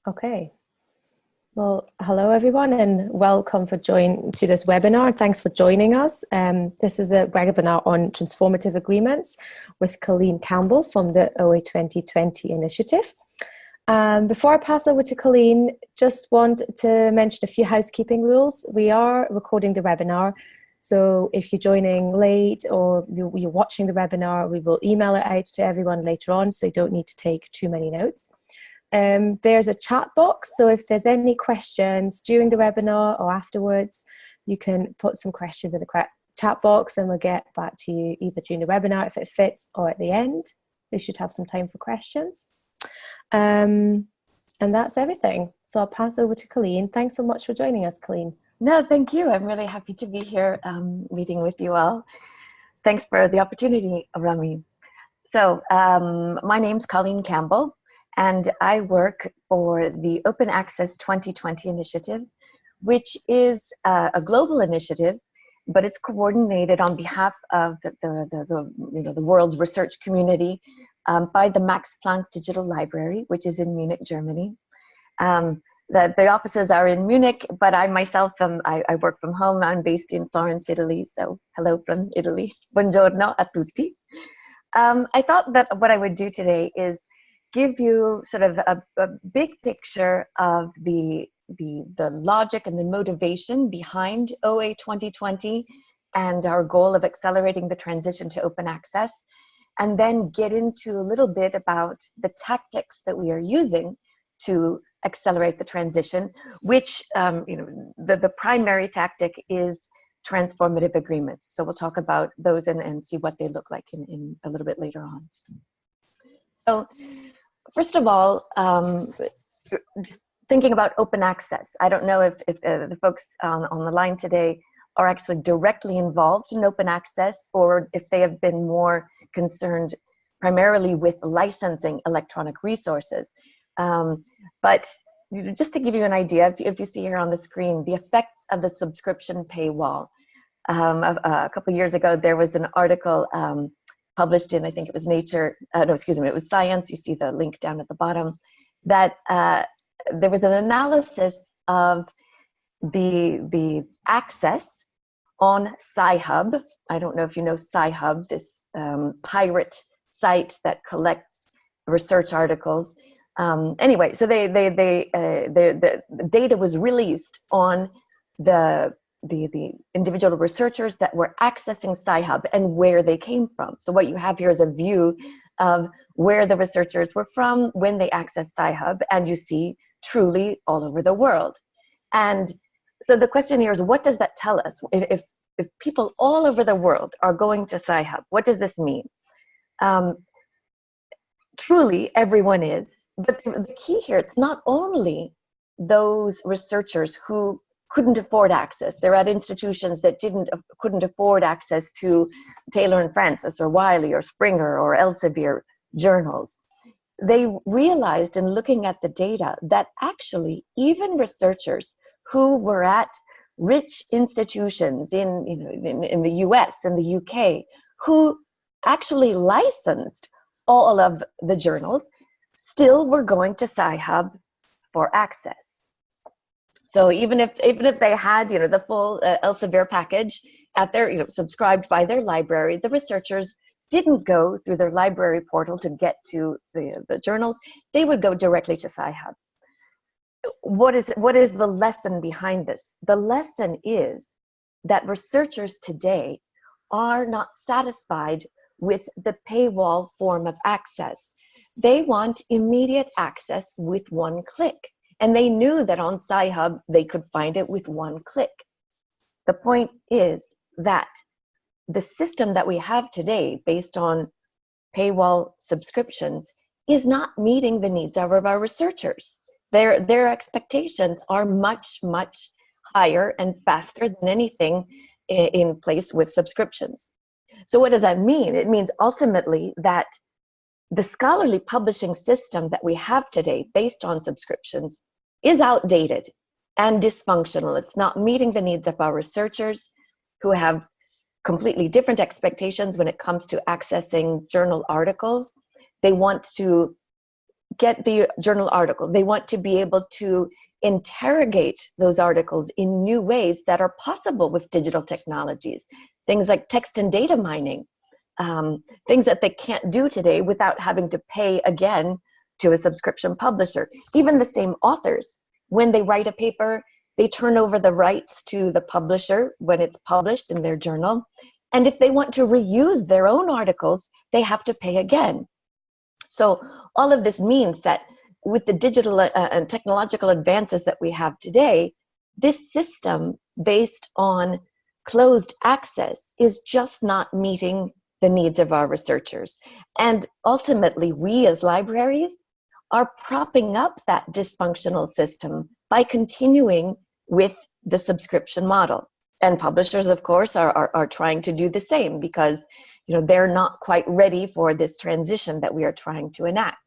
Okay. Well, hello everyone and welcome to this webinar. Thanks for joining us. This is a webinar on Transformative Agreements with Colleen Campbell from the OA2020 Initiative. Before I pass over to Colleen, just want to mention a few housekeeping rules. We are recording the webinar, so if you're joining late or you're watching the webinar, we will email it out to everyone later on, so you don't need to take too many notes. There's a chat box, so if there's any questions during the webinar or afterwards, you can put some questions in the chat box and we'll get back to you either during the webinar if it fits or at the end. We should have some time for questions. And that's everything. So I'll pass over to Colleen. Thanks so much for joining us, Colleen. No, thank you. I'm really happy to be here meeting with you all. Thanks for the opportunity, Rami. So my name's Colleen Campbell, and I work for the Open Access 2020 Initiative, which is a global initiative, but it's coordinated on behalf of the world's research community by the Max Planck Digital Library, which is in Munich, Germany. The offices are in Munich, but I myself, I work from home. I'm based in Florence, Italy, so hello from Italy. Buongiorno a tutti. I thought that what I would do today is give you sort of a big picture of the logic and the motivation behind OA 2020 and our goal of accelerating the transition to open access, and then get into a little bit about the tactics that we are using to accelerate the transition, which the primary tactic is transformative agreements. So we'll talk about those and see what they look like in a little bit later on. So first of all, thinking about open access. I don't know if the folks on the line today are actually directly involved in open access, or if they have been more concerned primarily with licensing electronic resources. But just to give you an idea, if you see here on the screen, the effects of the subscription paywall. A couple of years ago, there was an article published in, I think it was Nature, no, excuse me, it was Science, you see the link down at the bottom, that there was an analysis of the access on Sci-Hub. I don't know if you know Sci-Hub, this pirate site that collects research articles. Anyway, so the data was released on the individual researchers that were accessing Sci-Hub and where they came from. So what you have here is a view of where the researchers were from when they accessed Sci-Hub, and you see truly all over the world. And so the question here is, what does that tell us? If people all over the world are going to Sci-Hub, what does this mean? Truly, everyone is. But the key here, it's not only those researchers who couldn't afford access. They're at institutions that couldn't afford access to Taylor and Francis or Wiley or Springer or Elsevier journals. They realized in looking at the data that actually even researchers who were at rich institutions in the US and the UK who actually licensed all of the journals still were going to Sci-Hub for access. So even if they had the full Elsevier package at their subscribed by their library, the researchers didn't go through their library portal to get to the journals. They would go directly to Sci-Hub. What is the lesson behind this? The lesson is that researchers today are not satisfied with the paywall form of access. They want immediate access with one click. And they knew that on Sci-Hub, they could find it with one click. The point is that the system that we have today, based on paywall subscriptions, is not meeting the needs of our researchers. Their expectations are much, much higher and faster than anything in place with subscriptions. So what does that mean? It means ultimately that the scholarly publishing system that we have today based on subscriptions is outdated and dysfunctional. It's not meeting the needs of our researchers who have completely different expectations when it comes to accessing journal articles. They want to get the journal article. They want to be able to interrogate those articles in new ways that are possible with digital technologies. Things like text and data mining, things that they can't do today without having to pay again to a subscription publisher. Even the same authors, when they write a paper, they turn over the rights to the publisher when it's published in their journal. And if they want to reuse their own articles, they have to pay again. So all of this means that with the digital and technological advances that we have today, this system based on closed access is just not meeting the needs of our researchers. And ultimately, we as libraries are propping up that dysfunctional system by continuing with the subscription model. And publishers, of course, are trying to do the same because they're not quite ready for this transition that we are trying to enact.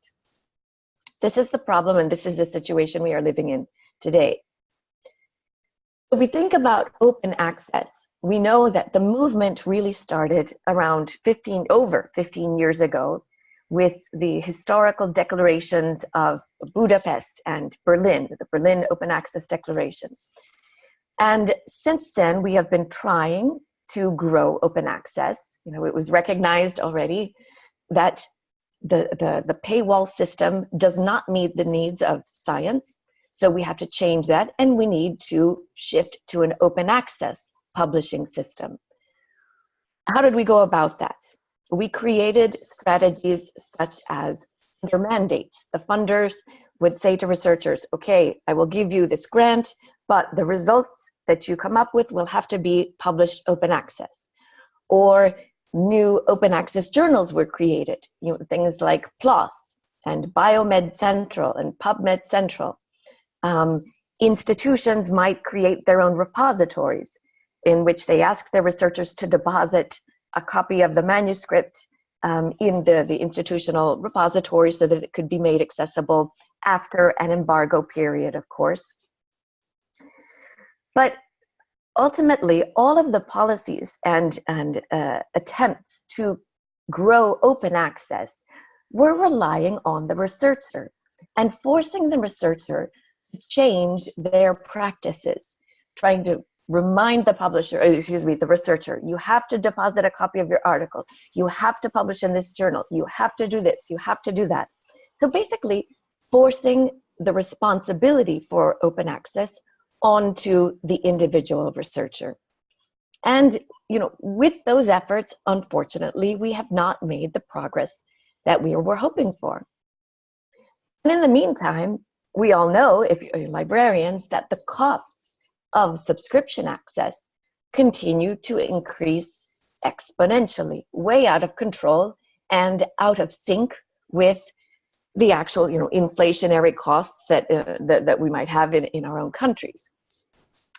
This is the problem, and this is the situation we are living in today. If we think about open access, we know that the movement really started around over 15 years ago with the historical declarations of Budapest and Berlin, the Berlin Open Access Declaration. And since then, we have been trying to grow open access. It was recognized already that the paywall system does not meet the needs of science. So we have to change that, and we need to shift to an open access publishing system. How did we go about that? We created strategies such as funder mandates. The funders would say to researchers, okay, I will give you this grant, but the results that you come up with will have to be published open access. Or new open access journals were created, things like PLOS and Biomed Central and PubMed Central. Institutions might create their own repositories in which they ask their researchers to deposit a copy of the manuscript in the institutional repository so that it could be made accessible after an embargo period, of course. But ultimately, all of the policies and attempts to grow open access were relying on the researcher and forcing the researcher to change their practices, trying to remind the researcher, you have to deposit a copy of your article, you have to publish in this journal, you have to do this, you have to do that. So basically, forcing the responsibility for open access onto the individual researcher. And with those efforts, unfortunately, we have not made the progress that we were hoping for. And in the meantime, we all know, if you're librarians, that the costs of subscription access continue to increase exponentially, way out of control and out of sync with the actual inflationary costs that we might have in our own countries.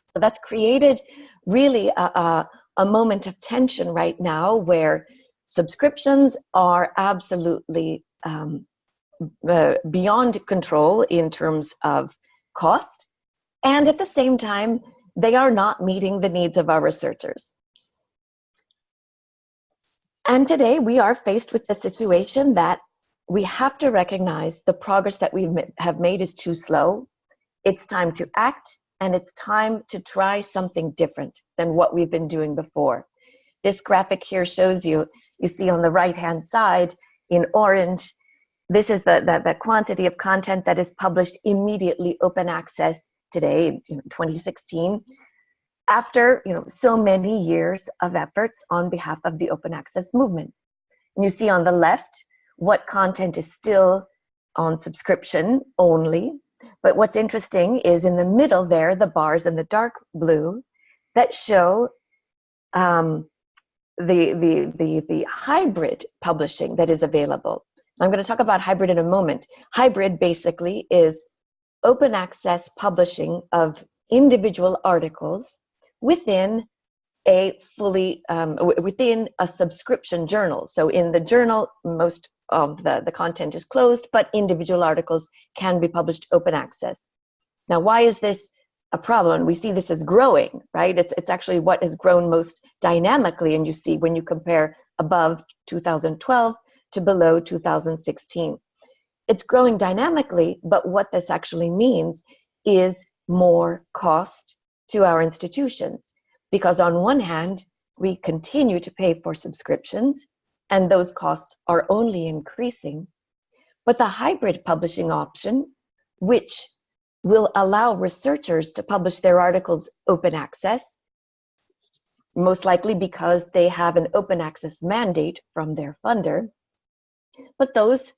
So that's created really a moment of tension right now where subscriptions are absolutely beyond control in terms of cost, and at the same time, they are not meeting the needs of our researchers. And today we are faced with the situation that we have to recognize the progress that we have made is too slow. It's time to act, and it's time to try something different than what we've been doing before. This graphic here shows you see on the right-hand side in orange, this is the quantity of content that is published immediately open access today, 2016, after so many years of efforts on behalf of the open access movement. And you see on the left what content is still on subscription only. But what's interesting is in the middle there, the bars in the dark blue that show the hybrid publishing that is available. I'm going to talk about hybrid in a moment. Hybrid basically is open access publishing of individual articles within a within a subscription journal. So in the journal, most of the content is closed, but individual articles can be published open access. Now, why is this a problem? We see this as growing, right? It's actually what has grown most dynamically, and you see when you compare above 2012 to below 2016. it's growing dynamically, but what this actually means is more cost to our institutions. Because on one hand, we continue to pay for subscriptions, and those costs are only increasing. But the hybrid publishing option, which will allow researchers to publish their articles open access, most likely because they have an open access mandate from their funder. But those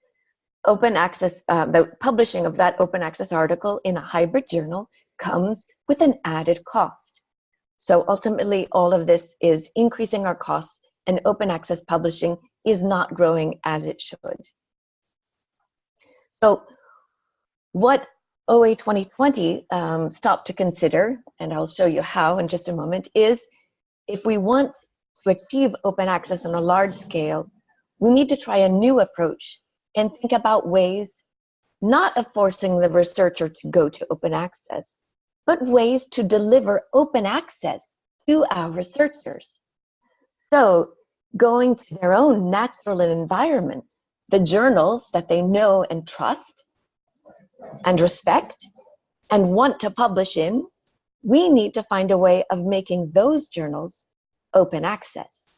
open access, the publishing of that open access article in a hybrid journal comes with an added cost. So ultimately, all of this is increasing our costs, and open access publishing is not growing as it should. So what OA 2020 stopped to consider, and I'll show you how in just a moment, is if we want to achieve open access on a large scale, we need to try a new approach and think about ways not of forcing the researcher to go to open access, but ways to deliver open access to our researchers. So going to their own natural environments, the journals that they know and trust and respect and want to publish in, we need to find a way of making those journals open access.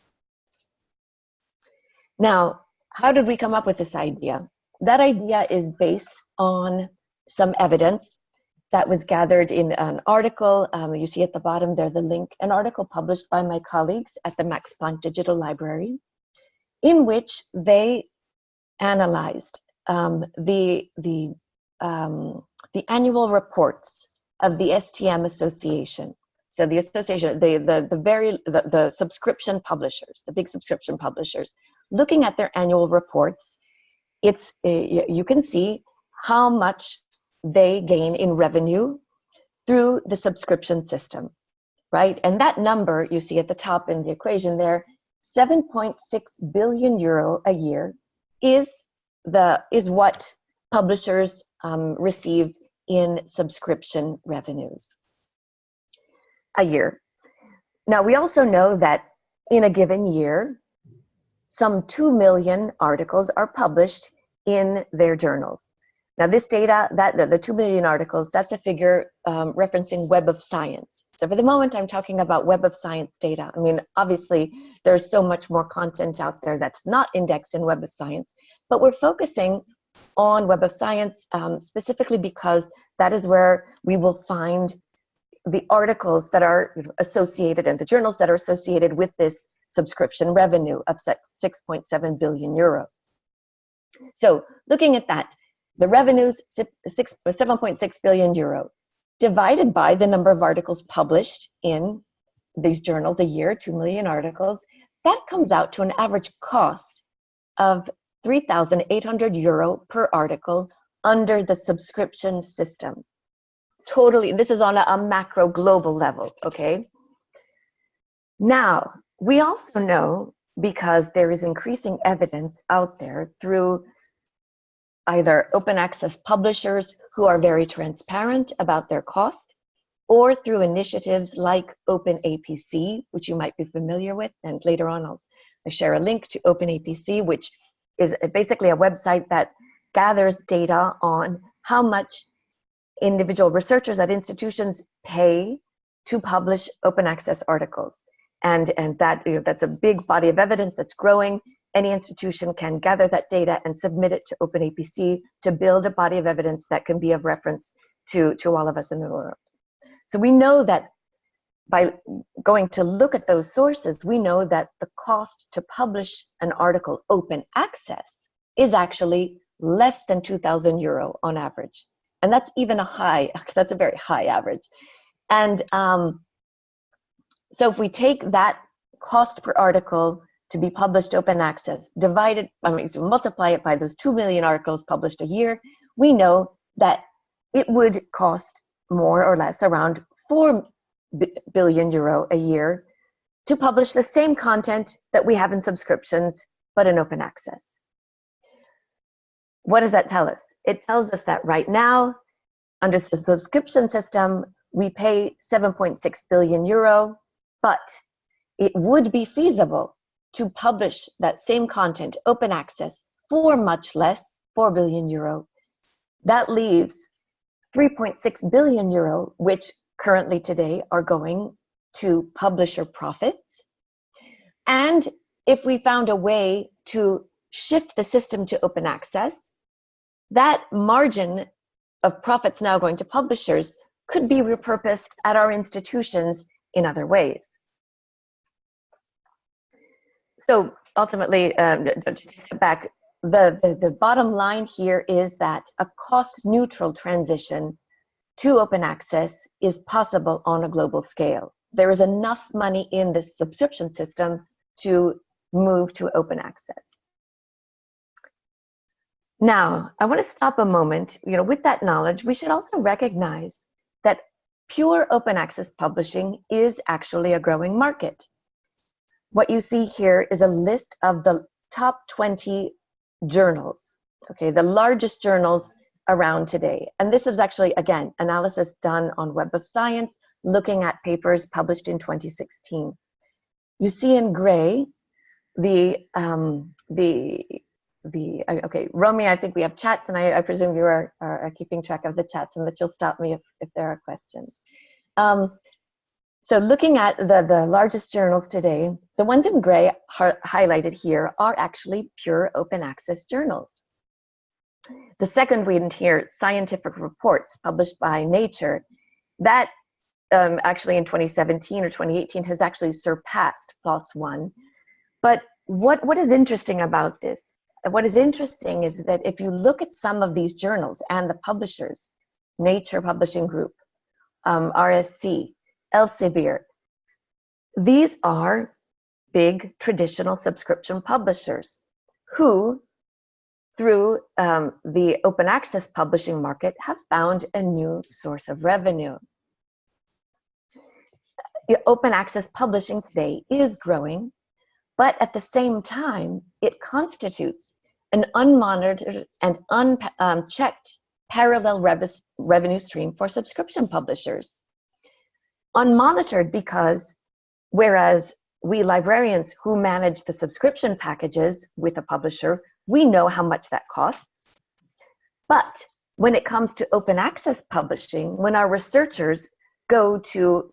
Now, how did we come up with this idea? That idea is based on some evidence that was gathered in an article. You see at the bottom there the link, an article published by my colleagues at the Max Planck Digital Library, in which they analyzed the annual reports of the STM Association. So the association, the subscription publishers, the big subscription publishers, looking at their annual reports, it's you can see how much they gain in revenue through the subscription system, right? And that number you see at the top in the equation there, 7.6 billion euro a year is what publishers receive in subscription revenues a year. Now, we also know that in a given year, some 2 million articles are published in their journals. Now, this data, the 2 million articles, that's a figure referencing Web of Science. So for the moment, I'm talking about Web of Science data. I mean, obviously, there's so much more content out there that's not indexed in Web of Science, but we're focusing on Web of Science specifically because that is where we will find the articles that are associated and the journals that are associated with this subscription revenue of 6.7 billion euro. So looking at that, the revenues, 7.6 billion euro, divided by the number of articles published in these journals a year, 2 million articles, that comes out to an average cost of 3,800 euro per article under the subscription system. Totally, this is on a macro global level, okay? Now, we also know, because there is increasing evidence out there through either open access publishers who are very transparent about their cost, or through initiatives like Open APC, which you might be familiar with, and later on I'll share a link to Open APC, which is basically a website that gathers data on how much individual researchers at institutions pay to publish open access articles. And that, that's a big body of evidence that's growing. Any institution can gather that data and submit it to Open APC to build a body of evidence that can be of reference to all of us in the world. So we know that by going to look at those sources, we know that the cost to publish an article open access is actually less than 2,000 euro on average. And that's even that's a very high average. And so if we take that cost per article to be published open access, so multiply it by those 2 million articles published a year, we know that it would cost more or less around 4 billion euro a year to publish the same content that we have in subscriptions, but in open access. What does that tell us? It tells us that right now, under the subscription system, we pay 7.6 billion euro, but it would be feasible to publish that same content open access for much less 4 billion euro. That leaves 3.6 billion euro, which currently today are going to publisher profits. And if we found a way to shift the system to open access, that margin of profits now going to publishers could be repurposed at our institutions in other ways. So ultimately, back, the bottom line here is that a cost-neutral transition to open access is possible on a global scale. There is enough money in the subscription system to move to open access. Now, I want to stop a moment. With that knowledge, we should also recognize that pure open access publishing is actually a growing market. What you see here is a list of the top 20 journals, okay, the largest journals around today. And this is actually, again, analysis done on Web of Science, looking at papers published in 2016. You see in gray okay, Romy, I think we have chats, and I presume you are keeping track of the chats, and that you'll stop me if there are questions. So looking at the largest journals today, the ones in gray highlighted here are actually pure open access journals. The second one here, scientific reports published by Nature, that actually in 2017 or 2018 has actually surpassed PLOS One. But what is interesting about this? What is interesting is that if you look at some of these journals and the publishers, Nature Publishing Group, RSC, Elsevier, these are big traditional subscription publishers who, through the open access publishing market, have found a new source of revenue. Open access publishing today is growing, but at the same time, it constitutes an unmonitored and unchecked parallel revenue stream for subscription publishers. Unmonitored because, whereas we librarians who manage the subscription packages with a publisher, we know how much that costs. But when it comes to open access publishing, when our researchers go to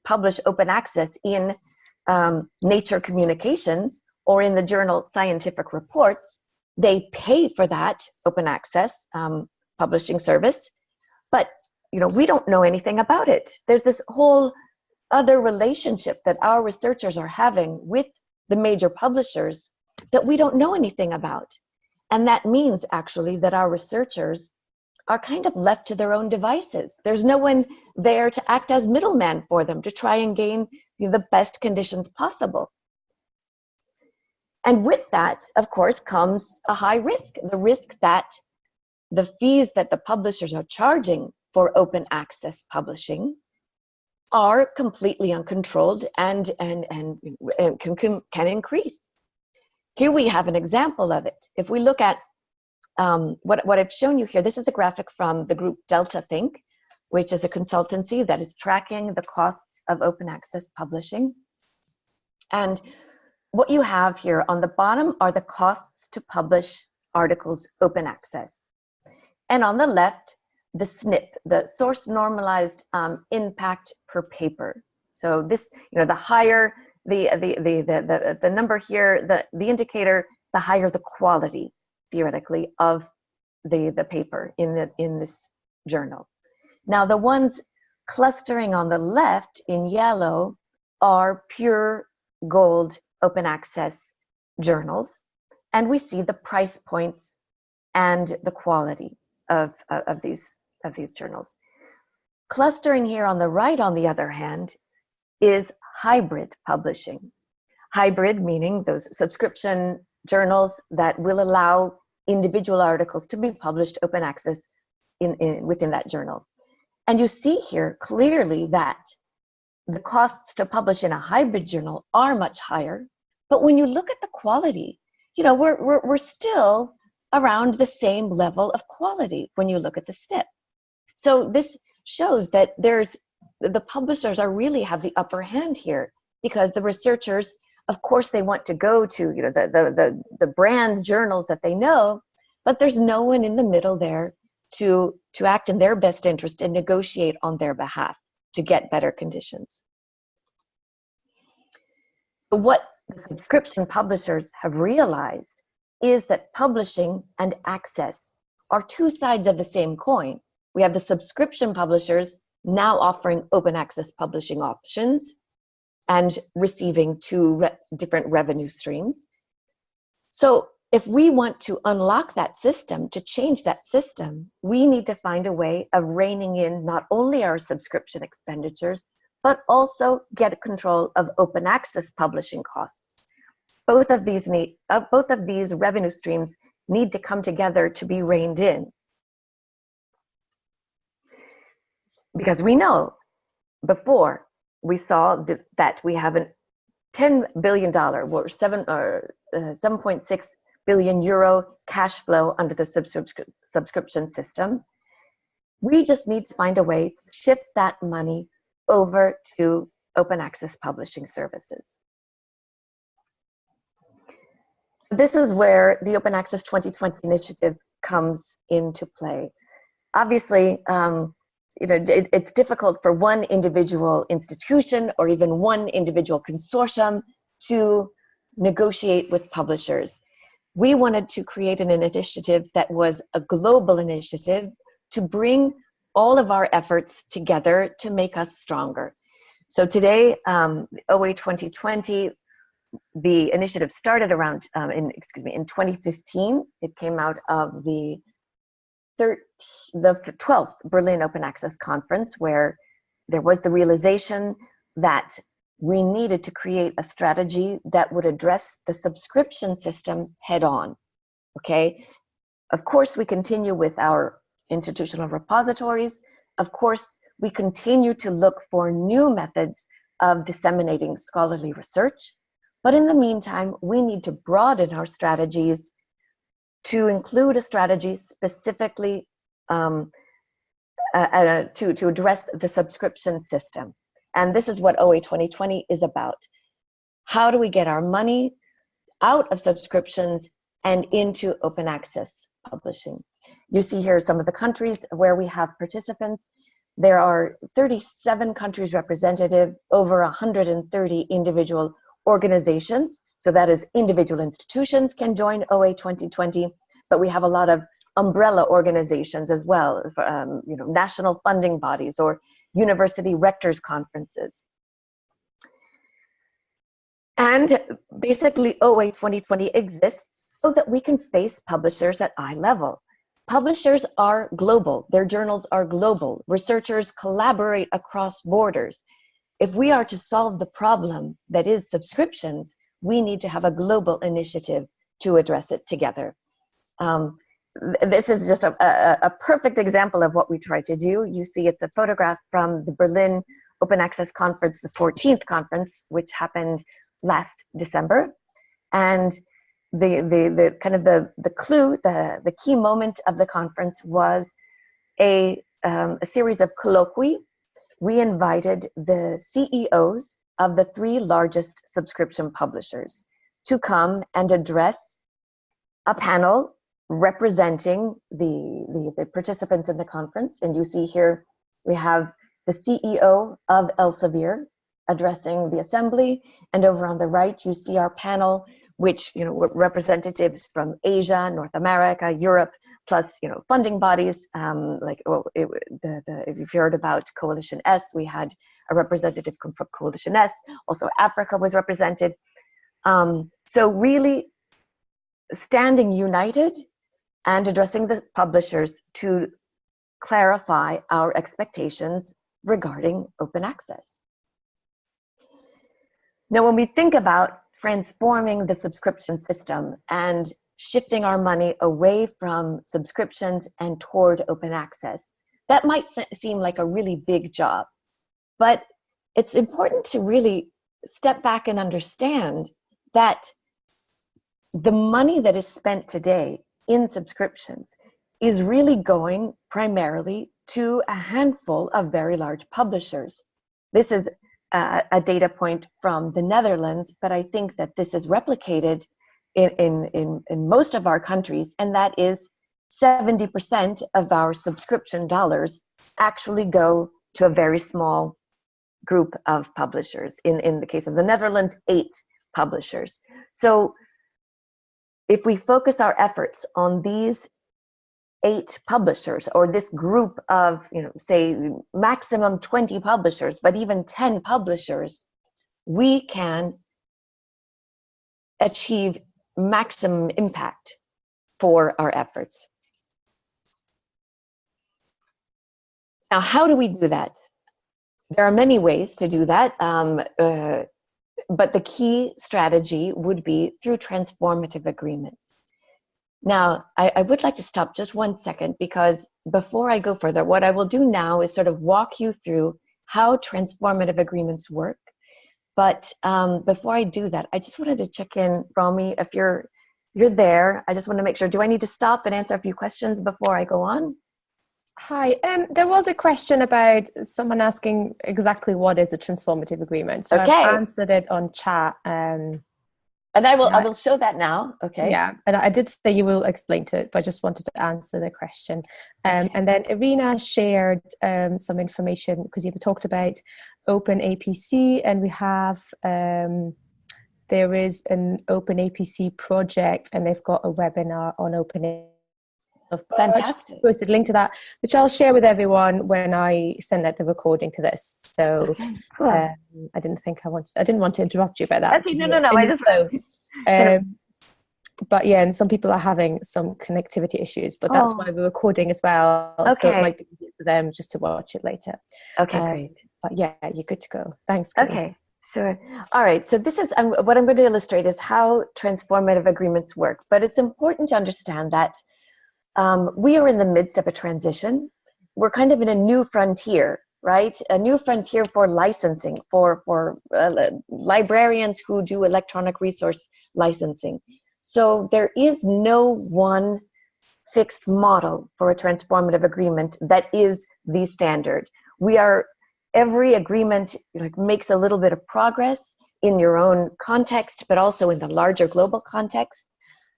publish open access in Nature Communications or in the journal Scientific Reports, they pay for that open access publishing service, but we don't know anything about it. There's this whole other relationship that our researchers are having with the major publishers that we don't know anything about. And that means actually that our researchers are kind of left to their own devices. There's no one there to act as middleman for them to try and gain the best conditions possible. And with that, of course, comes a high risk, the risk that the fees that the publishers are charging for open access publishing are completely uncontrolled and can increase. Here we have an example of it. If we look at what I've shown you here, this is a graphic from the group Delta Think, which is a consultancy that is tracking the costs of open access publishing. And what you have here on the bottom are the costs to publish articles open access. And on the left, the SNP, the source normalized impact per paper. So this, the higher the number here, the indicator, the higher the quality, theoretically, of the paper in this journal. Now the ones clustering on the left in yellow are pure gold open access journals, and we see the price points and the quality of these journals. Clustering here on the right, on the other hand, is hybrid publishing. Hybrid meaning those subscription journals that will allow individual articles to be published open access within that journal. And you see here clearly that the costs to publish in a hybrid journal are much higher, but when you look at the quality, we're still around the same level of quality when you look at the SNP. So this shows that the publishers really have the upper hand here, because the researchers, of course, they want to go to the brand journals that they know, but there's no one in the middle there to act in their best interest and negotiate on their behalf to get better conditions. What the subscription publishers have realized is that publishing and access are two sides of the same coin. We have the subscription publishers now offering open access publishing options and receiving two different revenue streams. So if we want to unlock that system, to change that system, we need to find a way of reining in not only our subscription expenditures, but also get control of open access publishing costs. Both of these revenue streams need to come together to be reined in. Because we know before we saw that we have a $10 billion or 7.6 billion euro cash flow under the subscription system. We just need to find a way to shift that money over to open access publishing services. This is where the Open Access 2020 Initiative comes into play. Obviously, it's difficult for one individual institution or even one individual consortium to negotiate with publishers. We wanted to create an initiative that was a global initiative to bring all of our efforts together to make us stronger. So today, OA 2020, the initiative started around in 2015. It came out of the 12th Berlin Open Access Conference, where there was the realization that we needed to create a strategy that would address the subscription system head on. Okay, of course we continue with our institutional repositories. Of course we continue to look for new methods of disseminating scholarly research. But in the meantime, we need to broaden our strategies to include a strategy specifically to address the subscription system. And this is what OA 2020 is about. How do we get our money out of subscriptions and into open access publishing? You see here some of the countries where we have participants. There are 37 countries represented, over 130 individual organizations. So that is individual institutions can join OA 2020, but we have a lot of umbrella organizations as well, national funding bodies or university rectors conferences. And basically OA 2020 exists so that we can face publishers at eye level. Publishers are global, their journals are global, researchers collaborate across borders. If we are to solve the problem that is subscriptions, we need to have a global initiative to address it together. This is just a perfect example of what we try to do. You see it's a photograph from the Berlin Open Access Conference, the 14th conference, which happened last December. And the clue, the key moment of the conference was a series of colloquy. We invited the CEOs of the 3 largest subscription publishers to come and address a panel representing the participants in the conference. And you see here, we have the CEO of Elsevier addressing the assembly. And over on the right, you see our panel, which, representatives from Asia, North America, Europe, plus, funding bodies, if you've heard about Coalition S, we had a representative from Coalition S, also Africa was represented. So really standing united and addressing the publishers to clarify our expectations regarding open access. Now, when we think about transforming the subscription system and shifting our money away from subscriptions and toward open access, that might seem like a really big job, but it's important to really step back and understand that the money that is spent today in subscriptions is really going primarily to a handful of very large publishers. This is a data point from the Netherlands, but I think that this is replicated in most of our countries, and that is 70% of our subscription dollars actually go to a very small group of publishers. In the case of the Netherlands, 8 publishers. So if we focus our efforts on these 8 publishers, or this group of, say maximum 20 publishers, but even 10 publishers, we can achieve maximum impact for our efforts. Now, how do we do that? There are many ways to do that, but the key strategy would be through transformative agreements. Now, I would like to stop just one second, because before I go further, what I will do now is sort of walk you through how transformative agreements work. But before I do that, I just wanted to check in, Romy, if you're there. I just want to make sure, do I need to stop and answer a few questions before I go on? Hi, there was a question about someone asking exactly what is a transformative agreement. So okay. I've answered it on chat. And I will show that now. Okay. Yeah, and I did say you will explain to it, but I just wanted to answer the question. Okay. And then Irina shared some information, because you talked about open APC, and we have there is an open APC project, and they've got a webinar on open APC. Fantastic. I posted a link to that, which I'll share with everyone when I send out the recording to this. So okay, cool. I didn't want to interrupt you about that. Okay, no. I just but yeah, and some people are having some connectivity issues, but that's why we're recording as well. Okay. So it might be easier for them just to watch it later. Okay, great. But yeah, you're good to go. Thanks, Colleen. Okay, sure. All right, so this is what I'm going to illustrate is how transformative agreements work. But it's important to understand that we are in the midst of a transition. We're kind of in a new frontier, right? A new frontier for licensing, for librarians who do electronic resource licensing. So there is no one fixed model for a transformative agreement that is the standard. Every agreement makes a little bit of progress in your own context, but also in the larger global context.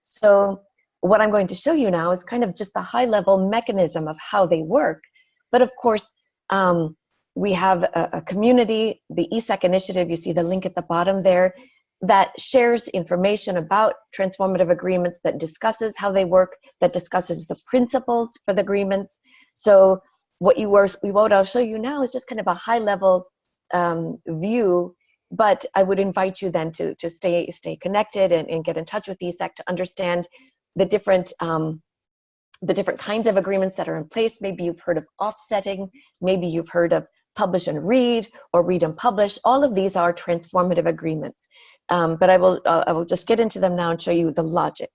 So what I'm going to show you now is kind of just the high-level mechanism of how they work. But of course, we have a community, the ESEC initiative, you see the link at the bottom there, that shares information about transformative agreements, that discusses how they work, that discusses the principles for the agreements. So what I'll show you now is just kind of a high-level view, but I would invite you then to stay connected and get in touch with ESEC to understand the different kinds of agreements that are in place. Maybe you've heard of offsetting, maybe you've heard of publish and read, or read and publish. All of these are transformative agreements. But I will just get into them now and show you the logic.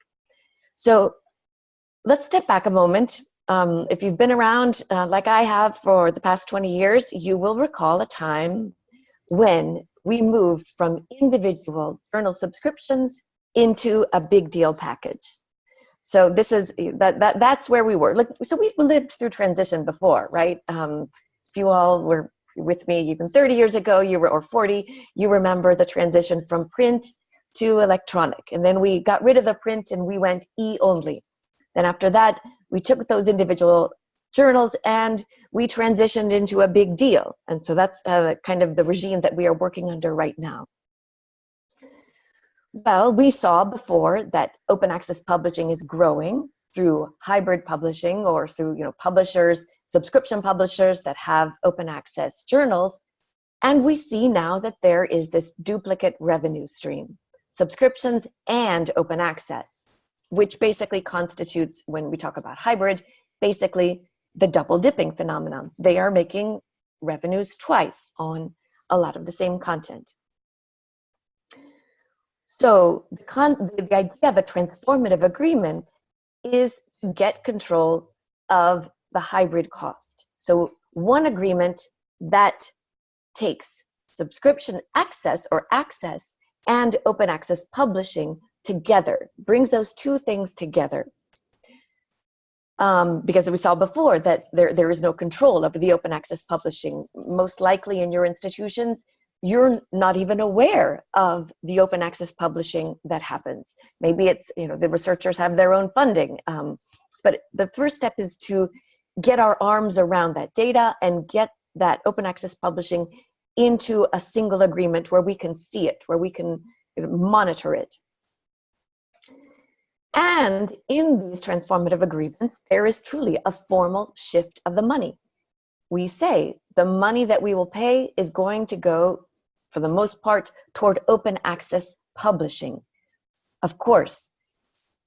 So let's step back a moment. If you've been around like I have for the past 20 years, you will recall a time when we moved from individual journal subscriptions into a big deal package. So this is that's where we were. So we've lived through transition before, right? If you all were with me even 30 years ago, or 40, you remember the transition from print to electronic. And then we got rid of the print and we went e-only. Then after that, we took those individual journals and we transitioned into a big deal. And so that's kind of the regime that we are working under right now. Well, we saw before that open access publishing is growing through hybrid publishing, or through publishers, subscription publishers that have open access journals. And we see now that there is this duplicate revenue stream, subscriptions and open access, which basically constitutes, when we talk about hybrid, basically the double dipping phenomenon. They are making revenues twice on a lot of the same content. So the idea of a transformative agreement is to get control of the hybrid cost. So one agreement that takes subscription access and open access publishing together, brings those two things together. Because we saw before that there is no control over the open access publishing. Most likely in your institutions, you're not even aware of the open access publishing that happens. Maybe it's, the researchers have their own funding. but the first step is to get our arms around that data and get that open access publishing into a single agreement where we can see it, where we can monitor it. And in these transformative agreements, there is truly a formal shift of the money. We say the money that we will pay is going to go, for the most part, toward open access publishing. Of course,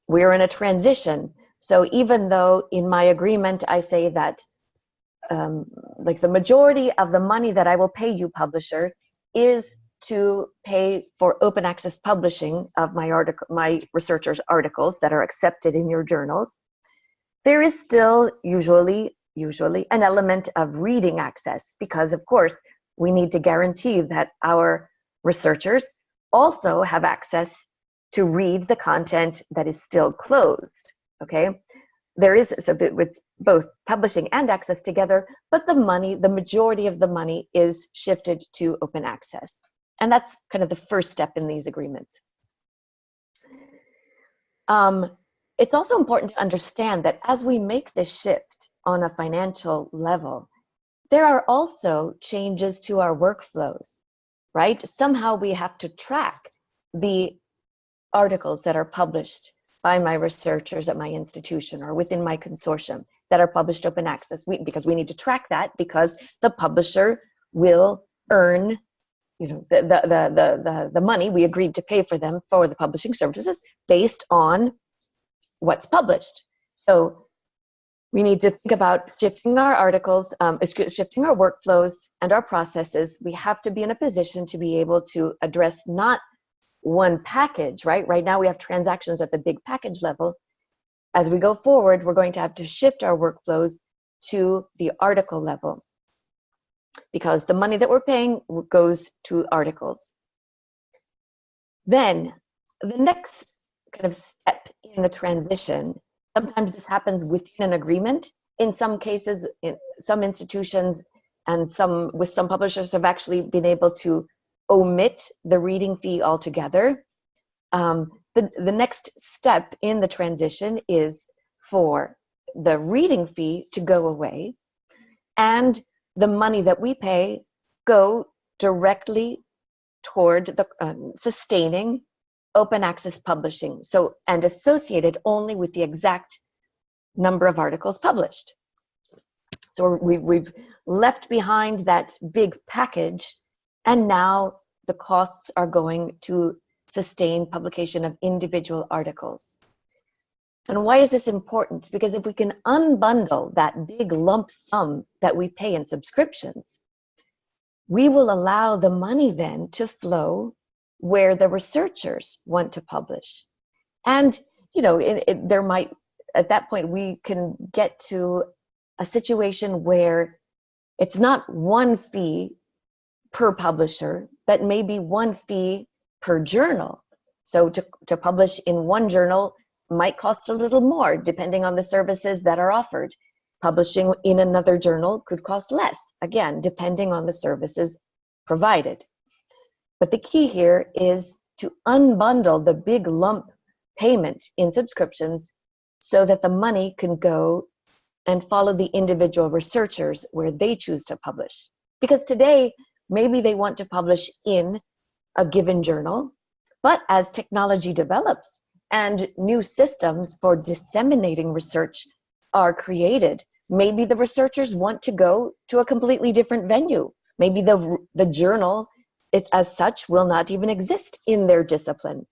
we're in a transition. So even though in my agreement I say that like the majority of the money that I will pay you, publisher, is to pay for open access publishing of my researchers' articles that are accepted in your journals, there is still usually an element of reading access, because of course we need to guarantee that our researchers also have access to read the content that is still closed. Okay, there is, so it's both publishing and access together, but the majority of the money is shifted to open access. And that's kind of the first step in these agreements. It's also important to understand that as we make this shift on a financial level, there are also changes to our workflows, right? Somehow we have to track the articles that are published by my researchers at my institution or within my consortium that are published open access, because we need to track that, because the publisher will earn, you know, the money we agreed to pay for them for the publishing services based on what's published. So we need to think about shifting our articles, shifting our workflows and our processes. We have to be in a position to be able to address not one package, right? Right now we have transactions at the big package level. As we go forward, we're going to have to shift our workflows to the article level, because the money that we're paying goes to articles. Then the next kind of step in the transition, sometimes this happens within an agreement. In some cases, in some institutions and with some publishers have actually been able to omit the reading fee altogether. The next step in the transition is for the reading fee to go away and the money that we pay go directly toward the sustaining open access publishing, so, and associated only with the exact number of articles published. So we've left behind that big package, and now the costs are going to sustain publication of individual articles. And why is this important? Because if we can unbundle that big lump sum that we pay in subscriptions, we will allow the money then to flow where the researchers want to publish. And, you know, there might, at that point, we can get to a situation where it's not one fee per publisher, but maybe one fee per journal. So to publish in one journal might cost a little more depending on the services that are offered. Publishing in another journal could cost less, again, depending on the services provided. But the key here is to unbundle the big lump payment in subscriptions so that the money can go and follow the individual researchers where they choose to publish. Because today, maybe they want to publish in a given journal, but as technology develops and new systems for disseminating research are created, maybe the researchers want to go to a completely different venue. Maybe the journal, as such, will not even exist in their discipline.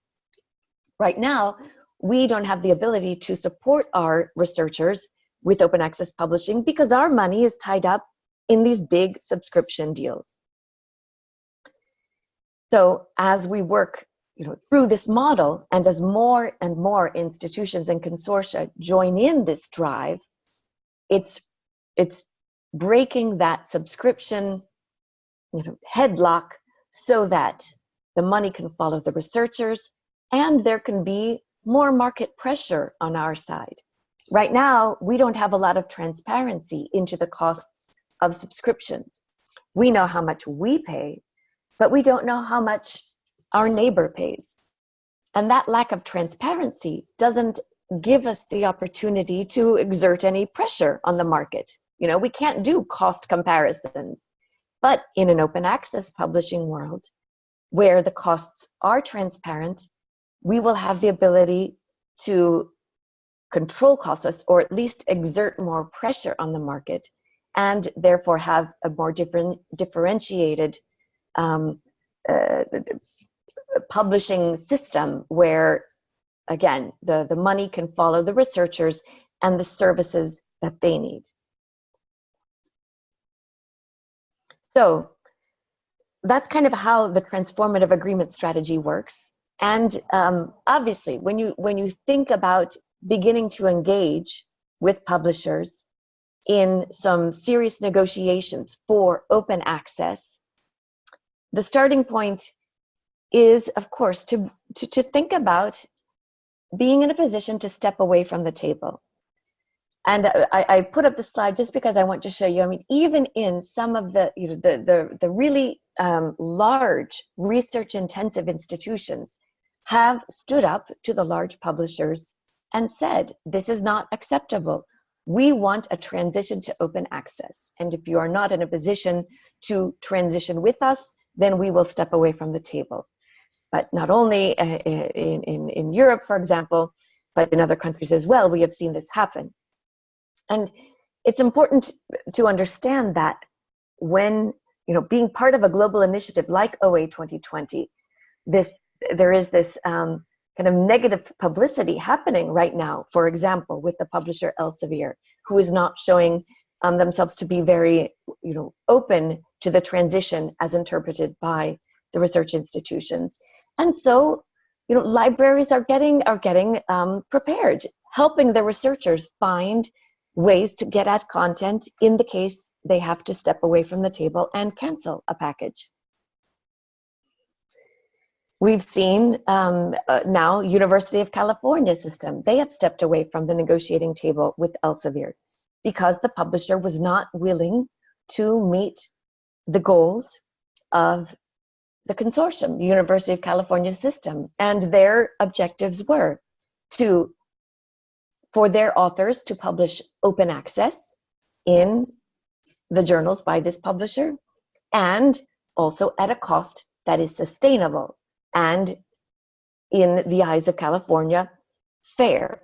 Right now, we don't have the ability to support our researchers with open access publishing because our money is tied up in these big subscription deals. So as we work, you know, through this model, and as more and more institutions and consortia join in this drive, it's breaking that subscription, you know, headlock so that the money can follow the researchers and there can be more market pressure on our side. Right now, we don't have a lot of transparency into the costs of subscriptions. We know how much we pay, but we don't know how much our neighbor pays. And that lack of transparency doesn't give us the opportunity to exert any pressure on the market. You know, we can't do cost comparisons. But in an open access publishing world, where the costs are transparent, we will have the ability to control costs, or at least exert more pressure on the market, and therefore have a more differentiated publishing system where, again, the money can follow the researchers and the services that they need. So that's kind of how the transformative agreement strategy works. And obviously, when you think about beginning to engage with publishers in some serious negotiations for open access, the starting point is, of course, to think about being in a position to step away from the table. And I put up the slide just because I want to show you, I mean, even in some of the, you know, the really large research-intensive institutions have stood up to the large publishers and said, this is not acceptable. We want a transition to open access. And if you are not in a position to transition with us, then we will step away from the table. But not only in Europe, for example, but in other countries as well, we have seen this happen. And it's important to understand that when, you know, being part of a global initiative like OA2020, there is this kind of negative publicity happening right now, for example, with the publisher Elsevier, who is not showing themselves to be very, you know, open to the transition as interpreted by the research institutions. And so, you know, libraries are getting prepared, helping the researchers find ways to get at content in the case they have to step away from the table and cancel a package. We've seen now University of California system. They have stepped away from the negotiating table with Elsevier because the publisher was not willing to meet the goals of the consortium, the University of California system. And their objectives were for their authors to publish open access in the journals by this publisher, and also at a cost that is sustainable and, in the eyes of California, fair.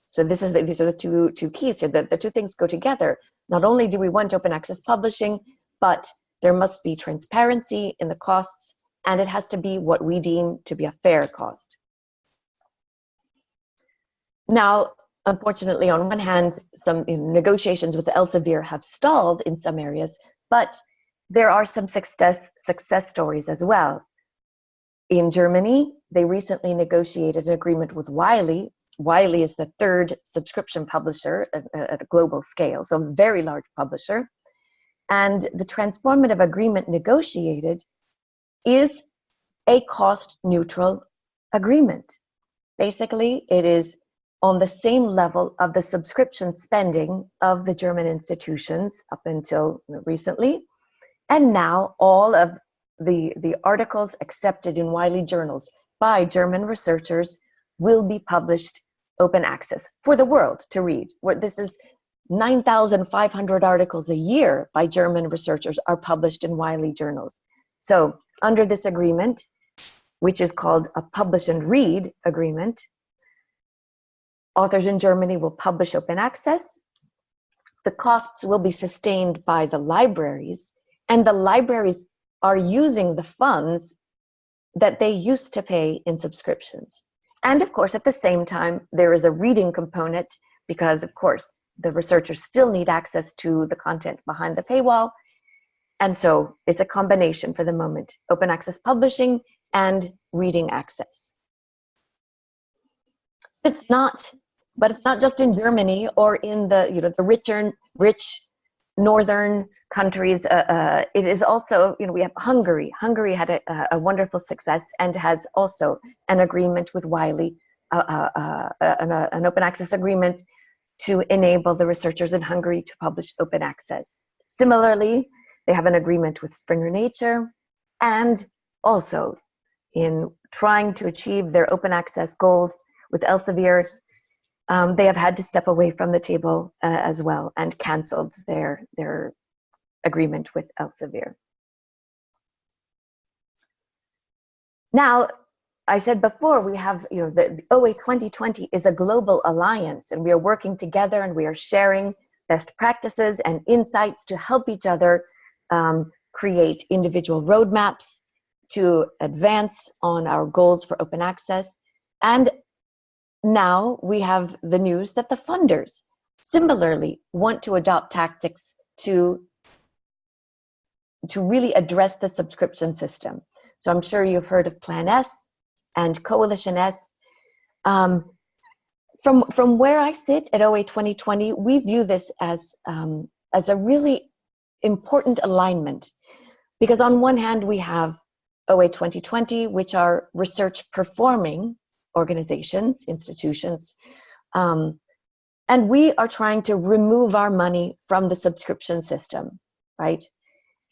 So these are the two keys here. The two things go together. Not only do we want open access publishing, but there must be transparency in the costs, and it has to be what we deem to be a fair cost. Now, unfortunately, on one hand, some negotiations with the Elsevier have stalled in some areas, but there are some success stories as well. In Germany, they recently negotiated an agreement with Wiley. Wiley is the third subscription publisher at a global scale, so a very large publisher. And the transformative agreement negotiated is a cost-neutral agreement. Basically, it is on the same level of the subscription spending of the German institutions up until recently. And now all of the articles accepted in Wiley journals by German researchers will be published open access for the world to read. This is 9,500 articles a year by German researchers are published in Wiley journals. So under this agreement, which is called a publish and read agreement, authors in Germany will publish open access. The costs will be sustained by the libraries, and the libraries are using the funds that they used to pay in subscriptions. And of course, at the same time, there is a reading component because, of course, the researchers still need access to the content behind the paywall. And so it's a combination for the moment, open access publishing and reading access. It's not just in Germany or in the the rich northern countries. It is also, we have Hungary. Hungary had a wonderful success and has also an agreement with Wiley, an open access agreement to enable the researchers in Hungary to publish open access. Similarly, they have an agreement with Springer Nature, and also in trying to achieve their open access goals with Elsevier, they have had to step away from the table as well and canceled their agreement with Elsevier. Now, I said before, we have, the OA2020 is a global alliance, and we are working together and we are sharing best practices and insights to help each other create individual roadmaps to advance on our goals for open access. And now we have the news that the funders similarly want to adopt tactics to really address the subscription system. So I'm sure you've heard of Plan S and Coalition S. From where I sit at OA2020, we view this as a really important alignment, because on one hand we have OA2020, which are research performing organizations, institutions, and we are trying to remove our money from the subscription system, right?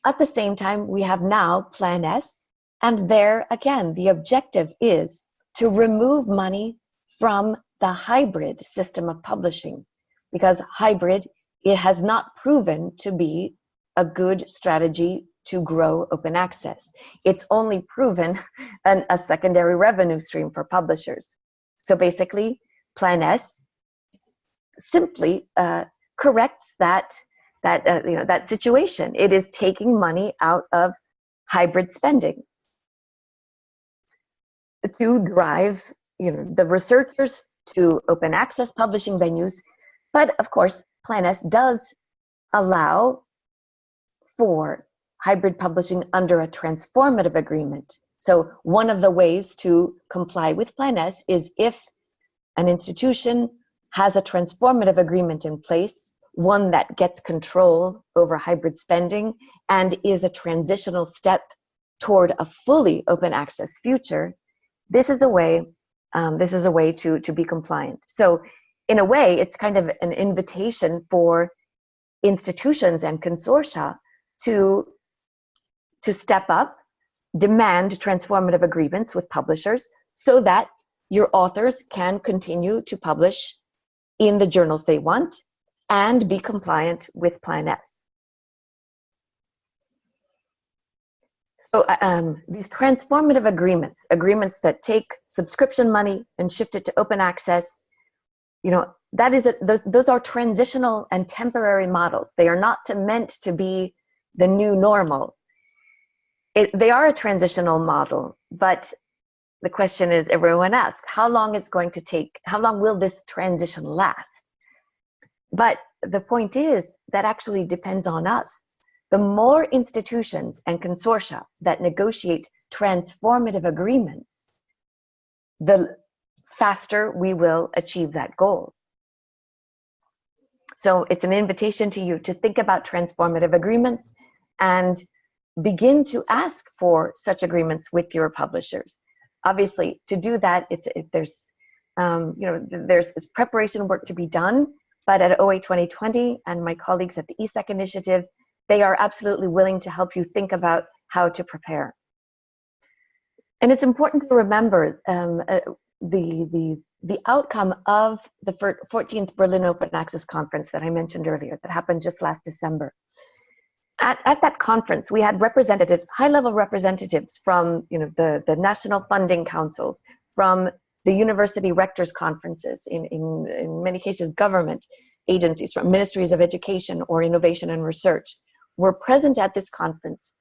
At the same time, we have now Plan S, and there again, the objective is to remove money from the hybrid system of publishing, because hybrid, it has not proven to be a good strategy to grow open access. It's only proven a secondary revenue stream for publishers. So basically, Plan S simply corrects that situation. It is taking money out of hybrid spending to drive the researchers to open access publishing venues. But of course, Plan S does allow for hybrid publishing under a transformative agreement. So one of the ways to comply with Plan S is if an institution has a transformative agreement in place, one that gets control over hybrid spending and is a transitional step toward a fully open access future, this is a way to be compliant. So in a way, it's kind of an invitation for institutions and consortia to step up, demand transformative agreements with publishers so that your authors can continue to publish in the journals they want and be compliant with Plan S. So these transformative agreements that take subscription money and shift it to open access, those are transitional and temporary models. They are not meant to be the new normal. They are a transitional model, but the question is, everyone asks, how long will this transition last? But the point is, that actually depends on us. The more institutions and consortia that negotiate transformative agreements, the faster we will achieve that goal. So it's an invitation to you to think about transformative agreements and begin to ask for such agreements with your publishers. Obviously, to do that, there's preparation work to be done, but at OA2020 and my colleagues at the ESEC initiative, they are absolutely willing to help you think about how to prepare. And it's important to remember the outcome of the 14th Berlin Open Access Conference that I mentioned earlier, that happened just last December. At that conference, we had representatives, high-level representatives from the national funding councils, from the university rectors' conferences, in many cases government agencies, from ministries of education or innovation and research, were present at this conference.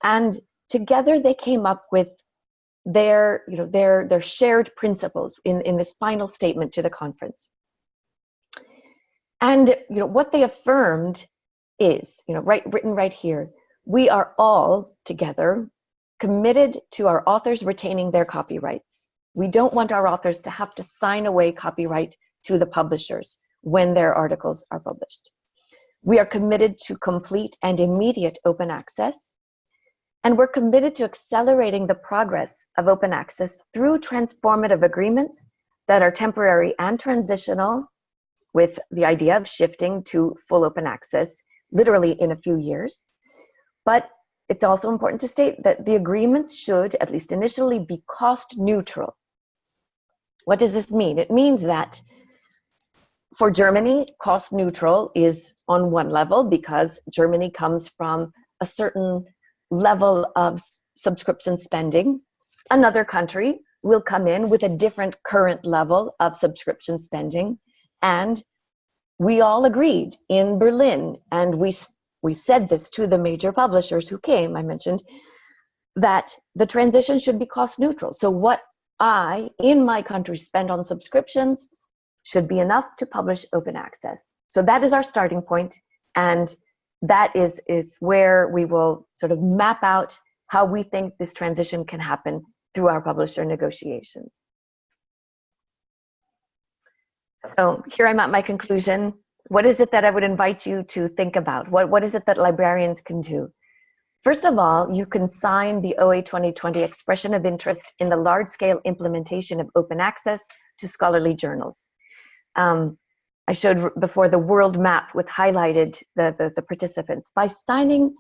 And together they came up with their shared principles in this final statement to the conference. And what they affirmed is, written right here, we are all together committed to our authors retaining their copyrights. We don't want our authors to have to sign away copyright to the publishers when their articles are published. We are committed to complete and immediate open access, and we're committed to accelerating the progress of open access through transformative agreements that are temporary and transitional, with the idea of shifting to full open access literally in a few years. But it's also important to state that the agreements should, at least initially, be cost neutral. What does this mean? It means that For Germany, cost neutral is on one level because Germany comes from a certain level of subscription spending. Another country will come in with a different current level of subscription spending. And we all agreed in Berlin, and we said this to the major publishers who came, I mentioned, that the transition should be cost neutral. So what I, in my country, spend on subscriptions should be enough to publish open access. So that is our starting point, and that is where we will sort of map out how we think this transition can happen through our publisher negotiations. So here I'm at my conclusion. What is it that I would invite you to think about? What is it that librarians can do? First of all, you can sign the OA2020 expression of interest in the large-scale implementation of open access to scholarly journals. I showed before the world map with highlighted the participants. By signing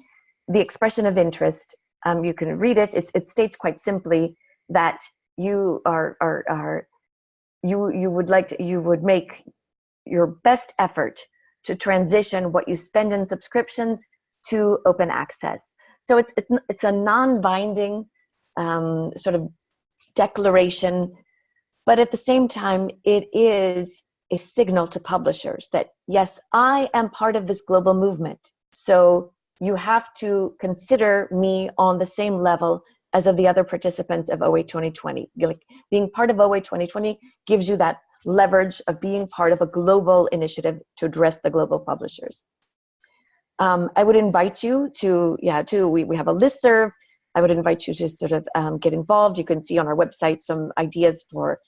the expression of interest, you can read it. It states quite simply that you would make your best effort to transition what you spend in subscriptions to open access. So it's a non-binding sort of declaration, but at the same time, it is a signal to publishers that, yes, I am part of this global movement. So you have to consider me on the same level as of the other participants of OA2020. Like, being part of OA2020 gives you that leverage of being part of a global initiative to address the global publishers. I would invite you to, we have a listserv. I would invite you to sort of get involved. You can see on our website some ideas for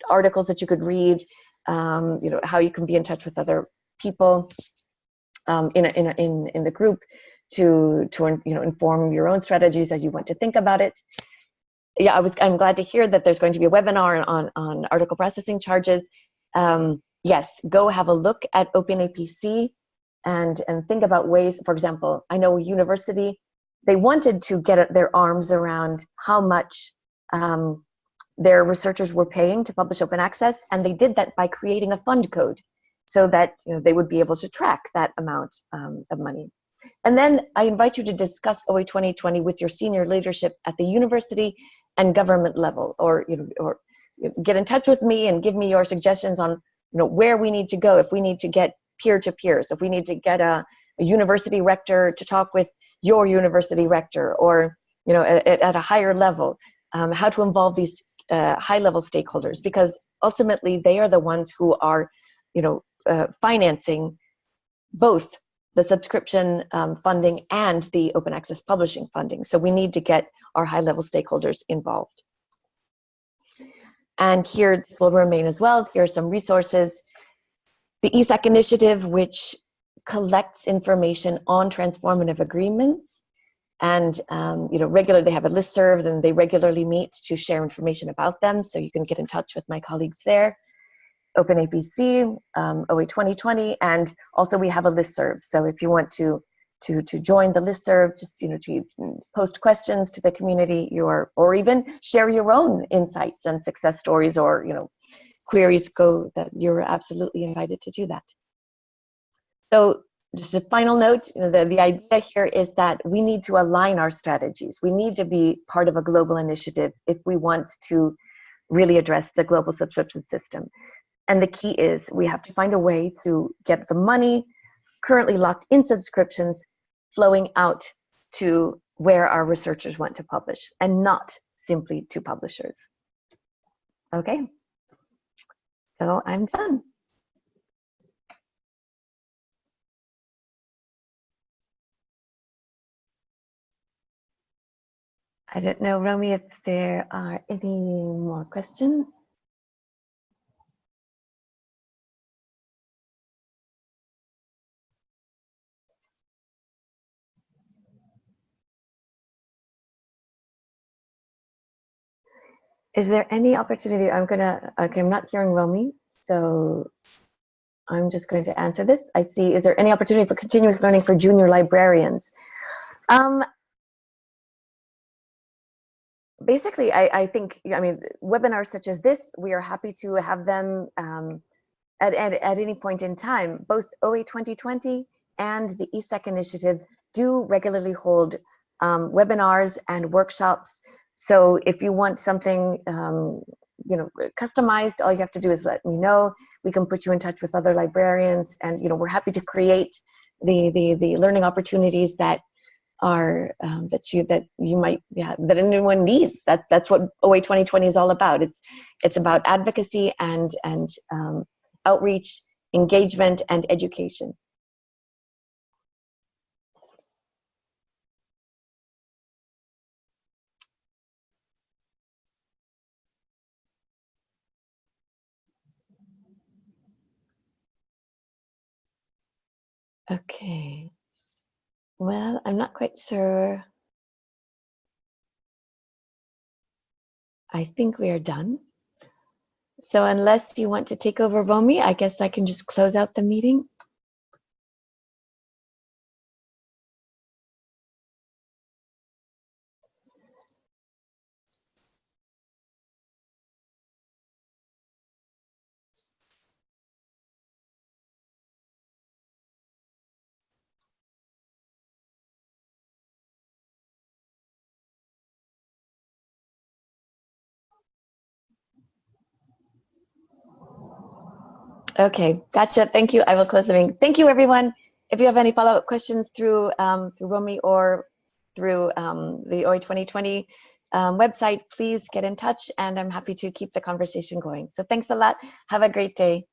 articles that you could read, how you can be in touch with other people in the group to inform your own strategies as you want to think about it. Yeah, I'm glad to hear that there's going to be a webinar on article processing charges. Yes, go have a look at Open APC and think about ways. For example, I know university, they wanted to get their arms around how much their researchers were paying to publish open access, and they did that by creating a fund code so that they would be able to track that amount of money. And then I invite you to discuss OA2020 with your senior leadership at the university and government level, or get in touch with me and give me your suggestions on where we need to go. If we need to get peer-to-peers, if we need to get a university rector to talk with your university rector, or at a higher level, how to involve these high-level stakeholders, because ultimately they are the ones who are financing both the subscription funding and the open access publishing funding. So we need to get our high-level stakeholders involved. And here will remain as well. Here are some resources. The ESAC initiative, which collects information on transformative agreements, and regularly they have a listserv, and they regularly meet to share information about them. So you can get in touch with my colleagues there. Open APC, OA2020, and also we have a listserv. So if you want to join the listserv, just to post questions to the community, or even share your own insights and success stories, or queries, that you're absolutely invited to do that. So just a final note, the idea here is that we need to align our strategies. We need to be part of a global initiative if we want to really address the global subscription system. And the key is we have to find a way to get the money currently locked in subscriptions flowing out to where our researchers want to publish, and not simply to publishers. Okay, so I'm done. I don't know, Romy, if there are any more questions. Is there any opportunity? I'm not hearing Romy, so I'm just going to answer this. I see, is there any opportunity for continuous learning for junior librarians? Basically, I think, webinars such as this, we are happy to have them at any point in time. Both OA2020 and the ESEC initiative do regularly hold webinars and workshops. So if you want something customized, all you have to do is let me know. We can put you in touch with other librarians, and we're happy to create the learning opportunities that are that anyone needs. That's what OA2020 is all about. It's about advocacy and outreach, engagement, and education. Okay. Well, I'm not quite sure. I think we are done. So unless you want to take over, Romy, I guess I can just close out the meeting. Okay, gotcha. Thank you. I will close the meeting. Thank you, everyone. If you have any follow-up questions through Romy or through the OA2020 website, please get in touch, and I'm happy to keep the conversation going. So thanks a lot. Have a great day.